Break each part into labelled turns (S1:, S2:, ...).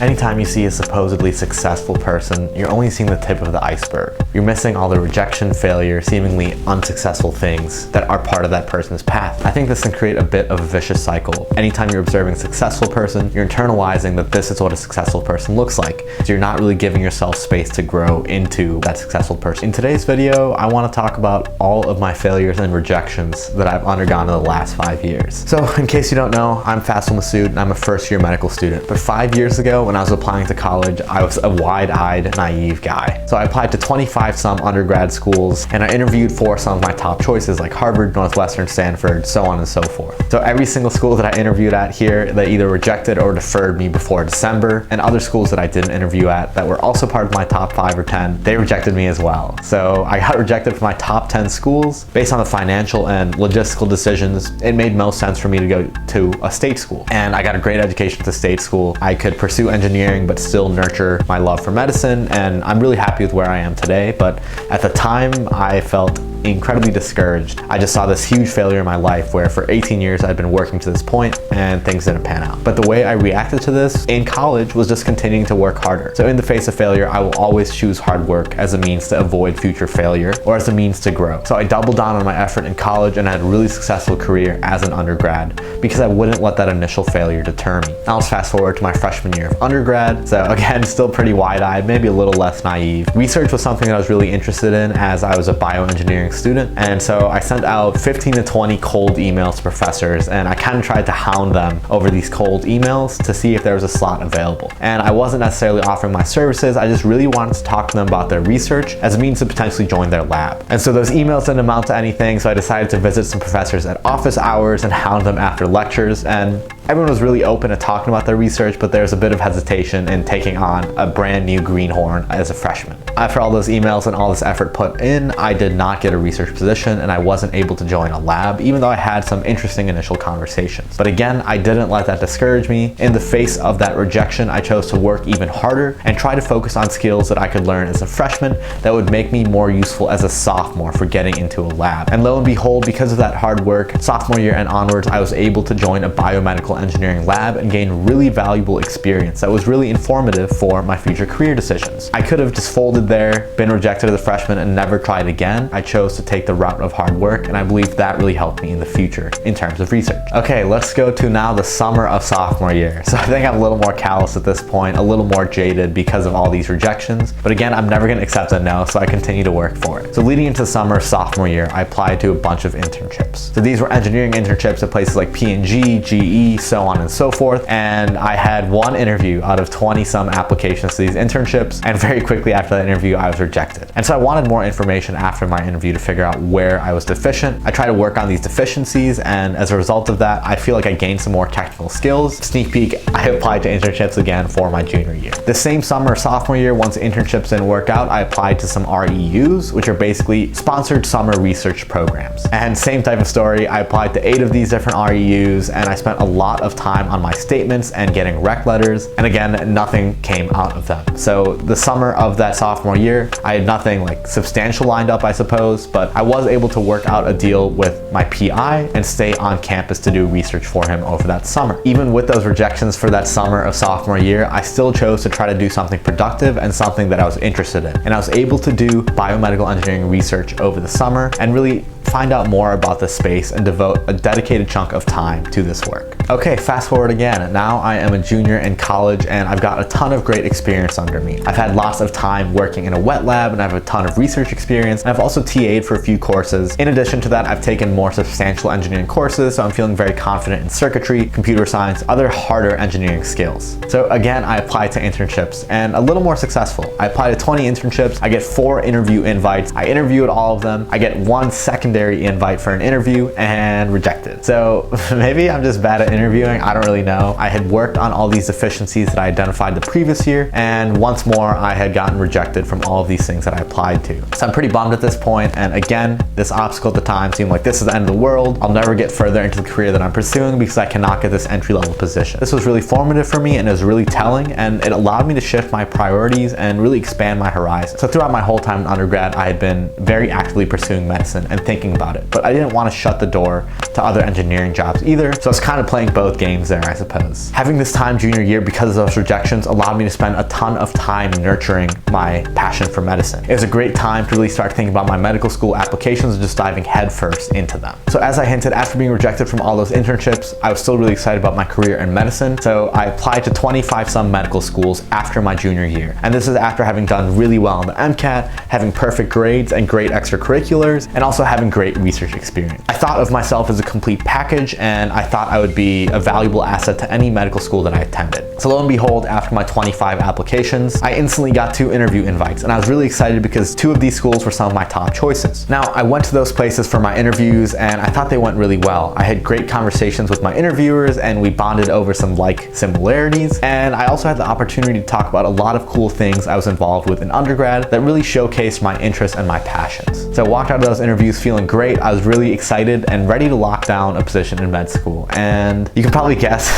S1: Anytime you see a supposedly successful person, you're only seeing the tip of the iceberg. You're missing all the rejection, failure, seemingly unsuccessful things that are part of that person's path. I think this can create a bit of a vicious cycle. Anytime you're observing a successful person, you're internalizing that this is what a successful person looks like. So you're not really giving yourself space to grow into that successful person. In today's video, I want to talk about all of my failures and rejections that I've undergone in the last 5 years. So in case you don't know, I'm Faisal Masood and I'm a first-year medical student. But 5 years ago, when I was applying to college, I was a wide-eyed, naive guy. So I applied to 25 some undergrad schools and I interviewed for some of my top choices like Harvard, Northwestern, Stanford, so on and so forth. So every single school that I interviewed at here, they either rejected or deferred me before December, and other schools that I didn't interview at that were also part of my top 5 or 10, they rejected me as well. So I got rejected from my top 10 schools. Based on the financial and logistical decisions, it made most sense for me to go to a state school. And I got a great education at the state school. I could pursue engineering but still nurture my love for medicine, and I'm really happy with where I am today. But at the time, I felt incredibly discouraged. I just saw this huge failure in my life where for 18 years I'd been working to this point and things didn't pan out. But the way I reacted to this in college was just continuing to work harder. So in the face of failure, I will always choose hard work as a means to avoid future failure or as a means to grow. So I doubled down on my effort in college and had a really successful career as an undergrad because I wouldn't let that initial failure deter me. Now let's fast forward to my freshman year of undergrad. So again, still pretty wide-eyed, maybe a little less naive. Research was something that I was really interested in as I was a bioengineering student, and so I sent out 15 to 20 cold emails to professors, and I kind of tried to hound them over these cold emails to see if there was a slot available. And I wasn't necessarily offering my services, I just really wanted to talk to them about their research as a means to potentially join their lab. And so those emails didn't amount to anything, so I decided to visit some professors at office hours and hound them after lectures, and everyone was really open to talking about their research, but there was a bit of hesitation in taking on a brand new greenhorn as a freshman. After all those emails and all this effort put in, I did not get a research position and I wasn't able to join a lab, even though I had some interesting initial conversations. But again, I didn't let that discourage me. In the face of that rejection, I chose to work even harder and try to focus on skills that I could learn as a freshman that would make me more useful as a sophomore for getting into a lab. And lo and behold, because of that hard work, sophomore year and onwards, I was able to join a biomedical engineering lab and gain really valuable experience that was really informative for my future career decisions. I could have just folded there, been rejected as a freshman, and never tried again. I chose to take the route of hard work, and I believe that really helped me in the future in terms of research. Okay, let's go to now the summer of sophomore year. So I think I'm a little more callous at this point, a little more jaded because of all these rejections. But again, I'm never gonna accept a no, so I continue to work for it. So leading into the summer of sophomore year, I applied to a bunch of internships. So these were engineering internships at places like P&G, GE, so on and so forth. And I had one interview out of 20 some applications to these internships. And very quickly after that interview, I was rejected. And so I wanted more information after my interview to figure out where I was deficient. I tried to work on these deficiencies, and as a result of that, I feel like I gained some more technical skills. Sneak peek, I applied to internships again for my junior year. The same summer, sophomore year, once internships didn't work out, I applied to some REUs, which are basically sponsored summer research programs. And same type of story, I applied to 8 of these different REUs, and I spent a lot of time on my statements and getting rec letters, and again, nothing came out of them. So the summer of that sophomore year, I had nothing like substantial lined up, I suppose, but I was able to work out a deal with my PI and stay on campus to do research for him over that summer. Even with those rejections for that summer of sophomore year, I still chose to try to do something productive and something that I was interested in. And I was able to do biomedical engineering research over the summer and really find out more about the space and devote a dedicated chunk of time to this work. Okay, fast forward again. Now I am a junior in college and I've got a ton of great experience under me. I've had lots of time working in a wet lab and I have a ton of research experience. And I've also TA'd for a few courses. In addition to that, I've taken more substantial engineering courses, so I'm feeling very confident in circuitry, computer science, other harder engineering skills. So again, I applied to internships and a little more successful. I applied to 20 internships. I get 4 interview invites. I interview at all of them. I get 1 secondary invite for an interview and rejected. So maybe I'm just bad at interviewing, I don't really know. I had worked on all these deficiencies that I identified the previous year, and once more I had gotten rejected from all of these things that I applied to. So I'm pretty bummed at this point, and again, this obstacle at the time seemed like this is the end of the world. I'll never get further into the career that I'm pursuing because I cannot get this entry-level position. This was really formative for me and it was really telling, and it allowed me to shift my priorities and really expand my horizons. So throughout my whole time in undergrad, I had been very actively pursuing medicine and thinking thinking about it, but I didn't want to shut the door to other engineering jobs either, so I was kind of playing both games there, I suppose. Having this time junior year because of those rejections allowed me to spend a ton of time nurturing my passion for medicine. It was a great time to really start thinking about my medical school applications and just diving headfirst into them. So as I hinted, after being rejected from all those internships, I was still really excited about my career in medicine, so I applied to 25 some medical schools after my junior year. And this is after having done really well on the MCAT, having perfect grades and great extracurriculars, and also having great research experience. I thought of myself as a complete package, and I thought I would be a valuable asset to any medical school that I attended. So lo and behold, after my 25 applications, I instantly got 2 interview invites, and I was really excited because 2 of these schools were some of my top choices. Now, I went to those places for my interviews, and I thought they went really well. I had great conversations with my interviewers, and we bonded over some similarities, and I also had the opportunity to talk about a lot of cool things I was involved with in undergrad that really showcased my interests and my passions. So I walked out of those interviews feeling great. I was really excited and ready to lock down a position in med school, and you can probably guess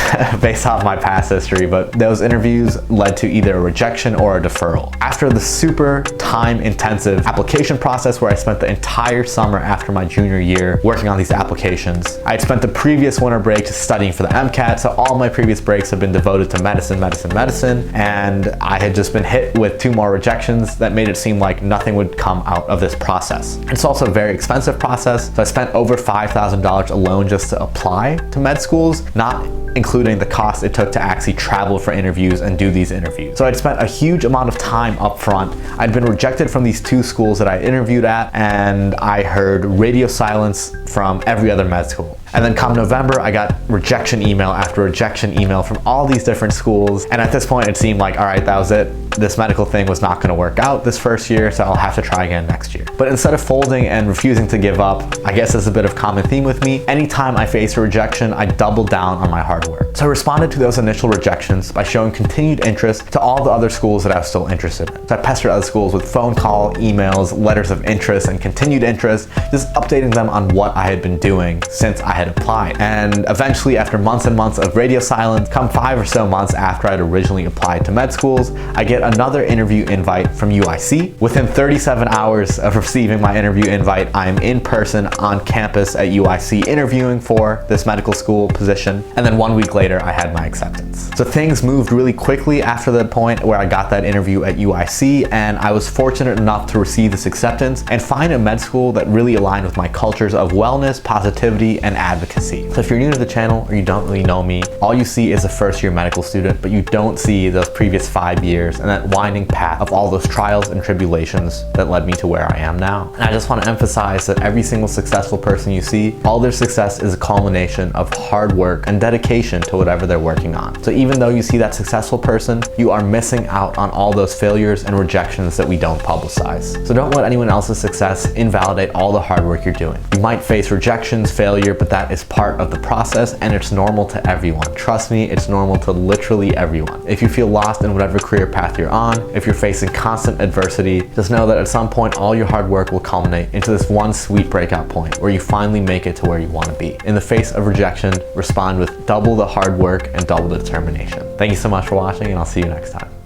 S1: based off my past history, but those interviews led to either a rejection or a deferral. After the super time-intensive application process where I spent the entire summer after my junior year working on these applications, I had spent the previous winter break just studying for the MCAT, so all my previous breaks have been devoted to medicine, and I had just been hit with 2 more rejections that made it seem like nothing would come out of this process. It's also a very expensive process, so I spent over $5,000 alone just to apply to med schools, not including the cost it took to actually travel for interviews and do these interviews. So I'd spent a huge amount of time up front. I'd been rejected from these 2 schools that I interviewed at, and I heard radio silence from every other med school. And then come November, I got rejection email after rejection email from all these different schools. And at this point, it seemed like, all right, that was it. This medical thing was not gonna work out this first year, so I'll have to try again next year. But instead of folding and refusing to give up, I guess it's a bit of a common theme with me, anytime I faced a rejection, I doubled down on my hard work. So I responded to those initial rejections by showing continued interest to all the other schools that I was still interested in. So I pestered other schools with phone call, emails, letters of interest, and continued interest, just updating them on what I had been doing since I had applied. And eventually, after months and months of radio silence, come 5 or so months after I'd originally applied to med schools, I get another interview invite from UIC. Within 37 hours of receiving my interview invite, I'm in person on campus at UIC interviewing for this medical school position. And then 1 week later, I had my acceptance. So things moved really quickly after the point where I got that interview at UIC, and I was fortunate enough to receive this acceptance and find a med school that really aligned with my cultures of wellness, positivity, and advocacy. So if you're new to the channel or you don't really know me, all you see is a first-year medical student, but you don't see those previous 5 years and that winding path of all those trials and tribulations that led me to where I am now. And I just want to emphasize that every single successful person you see, all their success is a culmination of hard work and dedication to whatever they're working on. So even though you see that successful person, you are missing out on all those failures and rejections that we don't publicize. So don't let anyone else's success invalidate all the hard work you're doing. You might face rejections, failure, but that is part of the process, and it's normal to everyone. Trust me, it's normal to literally everyone. If you feel lost in whatever career path you're on, if you're facing constant adversity, just know that at some point all your hard work will culminate into this one sweet breakout point where you finally make it to where you want to be. In the face of rejection, respond with double the hard work and double the determination. Thank you so much for watching, and I'll see you next time.